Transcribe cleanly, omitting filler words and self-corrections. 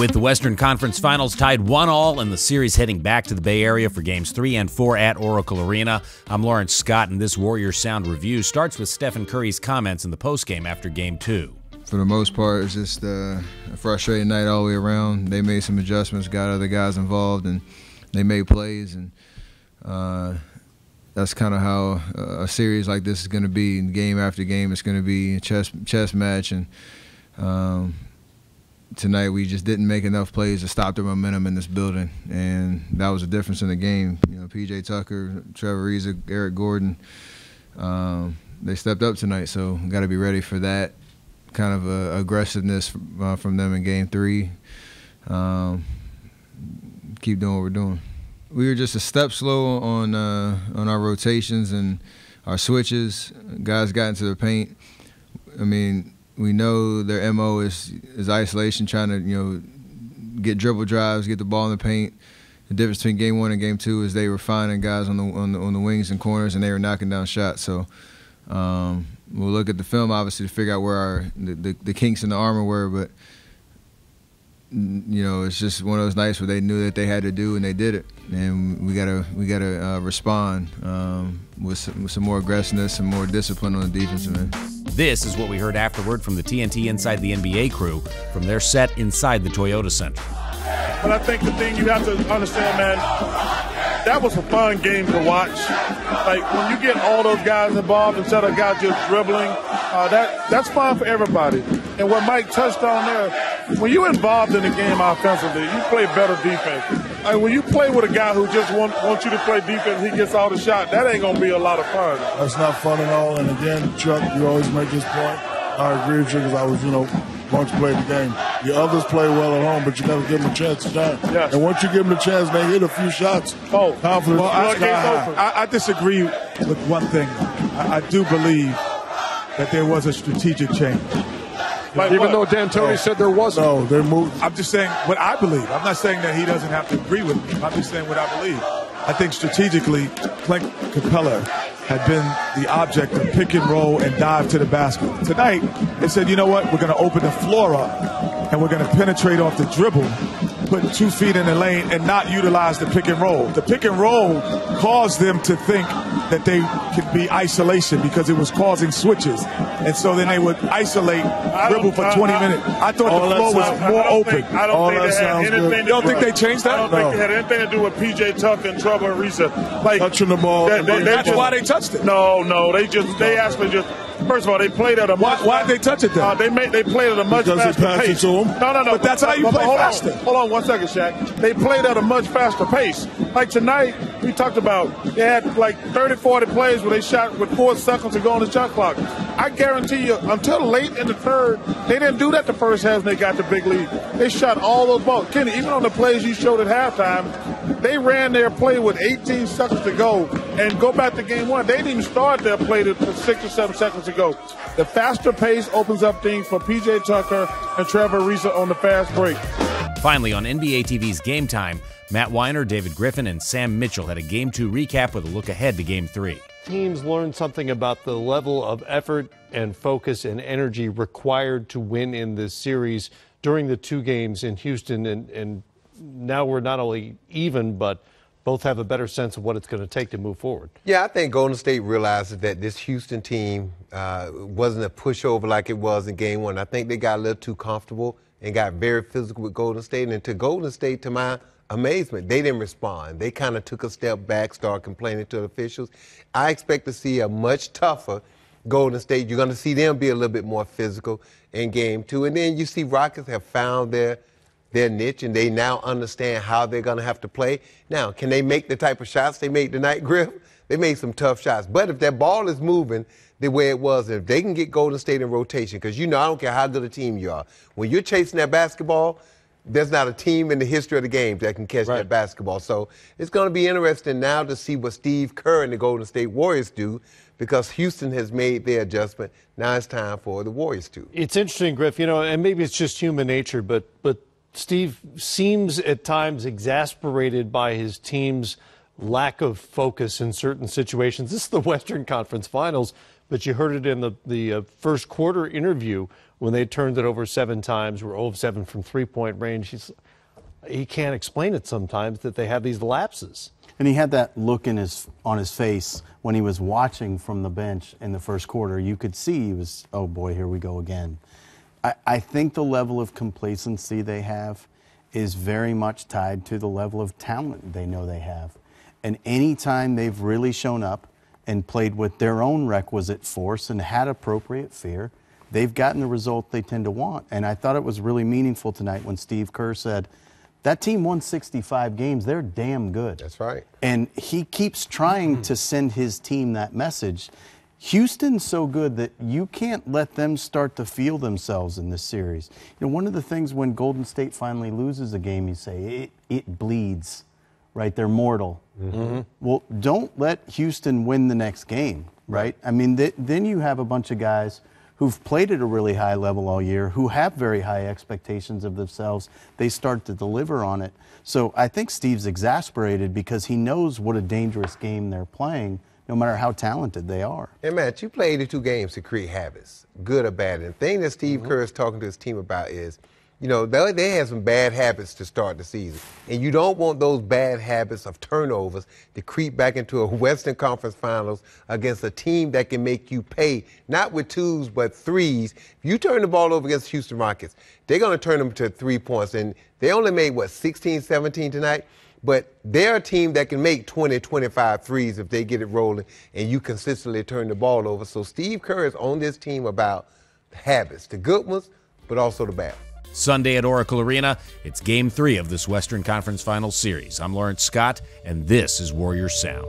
With the Western Conference Finals tied 1-1 and the series heading back to the Bay Area for Games 3 and 4 at Oracle Arena, I'm Lawrence Scott, and this Warriors Sound review starts with Stephen Curry's comments in the postgame after Game 2. For the most part, it's just a frustrating night all the way around. They made some adjustments, got other guys involved, and they made plays. And that's kind of how a series like this is going to be. Game after game, it's going to be a chess match. And tonight we just didn't make enough plays to stop the momentum in this building, and that was the difference in the game. You know, P.J. Tucker, Trevor Ariza, Eric Gordon, they stepped up tonight, so got to be ready for that kind of aggressiveness from them in Game 3. Keep doing what we're doing. We were just a step slow on our rotations and our switches. Guys got into the paint. I mean, we know their MO is isolation, trying to get dribble drives, get the ball in the paint. The difference between Game 1 and Game 2 is they were finding guys on the wings and corners, and they were knocking down shots. So we'll look at the film obviously to figure out where the kinks in the armor were, but it's just one of those nights where they knew that they had to do, and they did it. And we gotta respond with some more aggressiveness and more discipline on the defensive end. This is what we heard afterward from the TNT Inside the NBA crew from their set inside the Toyota Center. But I think the thing you have to understand, man, that was a fun game to watch. Like, when you get all those guys involved instead of guys just dribbling, that's fun for everybody. And what Mike touched on there, when you're involved in the game offensively, you play better defense. Like, when you play with a guy who just wants you to play defense, he gets all the shot, that ain't going to be a lot of fun. That's not fun at all. And again, Chuck, you always make this point. I agree with you because I was, once played the game. The others play well at home, but you got to give them a chance to shine. Yes. And once you give them a chance, they hit a few shots. Confidence. Well, I disagree with one thing. I do believe that there was a strategic change. Even though D'Antoni said there wasn't. No, they moved. I'm just saying what I believe. I'm not saying that he doesn't have to agree with me. I'm just saying what I believe. I think strategically, Clint Capella had been the object of pick and roll and dive to the basket. Tonight, they said, you know what, we're going to open the floor up and we're going to penetrate off the dribble, put 2 feet in the lane and not utilize the pick and roll. The pick and roll caused them to think that they could be isolation because it was causing switches. And so then they would isolate, dribble for 20 minutes. I thought the floor was more open. I don't think they had anything. You don't think they changed that? I don't think it had anything to do with P.J. Tucker and Trevor Ariza. Like, touching the ball. That's why they touched it. No, they actually just. First of all, they played at a much. Why did they touch it then? They played at a much faster pace. To them? No. But that's how you play faster. Hold on 1 second, Shaq. They played at a much faster pace. Like tonight, we talked about they had like 30, 40 plays where they shot with 4 seconds to go on the shot clock. I guarantee you, until late in the third, they didn't do that the first half when they got the big lead. They shot all those balls. Kenny, even on the plays you showed at halftime, they ran their play with 18 seconds to go. And go back to Game 1. They didn't even start their play to 6 or 7 seconds to go. The faster pace opens up things for P.J. Tucker and Trevor Ariza on the fast break. Finally, on NBA TV's Game Time, Matt Weiner, David Griffin, and Sam Mitchell had a Game 2 recap with a look ahead to Game 3. Teams learned something about the level of effort and focus and energy required to win in this series during the 2 games in Houston. And now we're not only even, but both have a better sense of what it's going to take to move forward. Yeah, I think Golden State realizes that this Houston team wasn't a pushover like it was in Game 1. I think they got a little too comfortable and got very physical with Golden State. And to Golden State, to my amazement, they didn't respond. They kind of took a step back, started complaining to the officials. I expect to see a much tougher Golden State. You're going to see them be a little bit more physical in Game 2. And then you see Rockets have found their niche, and they now understand how they're going to have to play. Now, can they make the type of shots they made tonight, Griff? They made some tough shots. But if that ball is moving the way it was, if they can get Golden State in rotation, because I don't care how good a team you are. When you're chasing that basketball, there's not a team in the history of the game that can catch that basketball. So it's going to be interesting now to see what Steve Kerr and the Golden State Warriors do, because Houston has made their adjustment. Now it's time for the Warriors to. It's interesting, Griff, and maybe it's just human nature, but Steve seems at times exasperated by his team's lack of focus in certain situations. This is the Western Conference Finals. but you heard it in the first quarter interview when they turned it over 7 times, were 0 of 7 from three-point range. He can't explain it sometimes that they have these lapses. And he had that look on his face when he was watching from the bench in the first quarter. You could see he was, oh boy, here we go again. I think the level of complacency they have is very much tied to the level of talent they know they have. And any time they've really shown up and played with their own requisite force and had appropriate fear, they've gotten the result they tend to want. And I thought it was really meaningful tonight when Steve Kerr said, that team won 65 games. They're damn good. That's right. And he keeps trying to send his team that message. Houston's so good that you can't let them start to feel themselves in this series. You know, one of the things when Golden State finally loses a game, you say, it bleeds, right? They're mortal. Mm-hmm. Well, don't let Houston win the next game, right? I mean, then you have a bunch of guys who've played at a really high level all year, who have very high expectations of themselves. They start to deliver on it. So I think Steve's exasperated because he knows what a dangerous game they're playing, no matter how talented they are. And Matt, you play 82 games to create habits, good or bad. And the thing that Steve Kerr is talking to his team about is, you know, they had some bad habits to start the season. And you don't want those bad habits of turnovers to creep back into a Western Conference Finals against a team that can make you pay, not with 2s, but 3s. If you turn the ball over against Houston Rockets, they're going to turn them to 3 points. And they only made, 16, 17 tonight? But they're a team that can make 20, 25 threes if they get it rolling and you consistently turn the ball over. So Steve Kerr is on this team about habits, the good ones, but also the bad ones. Sunday at Oracle Arena, it's Game 3 of this Western Conference Finals series. I'm Lawrence Scott, and this is Warriors Sound.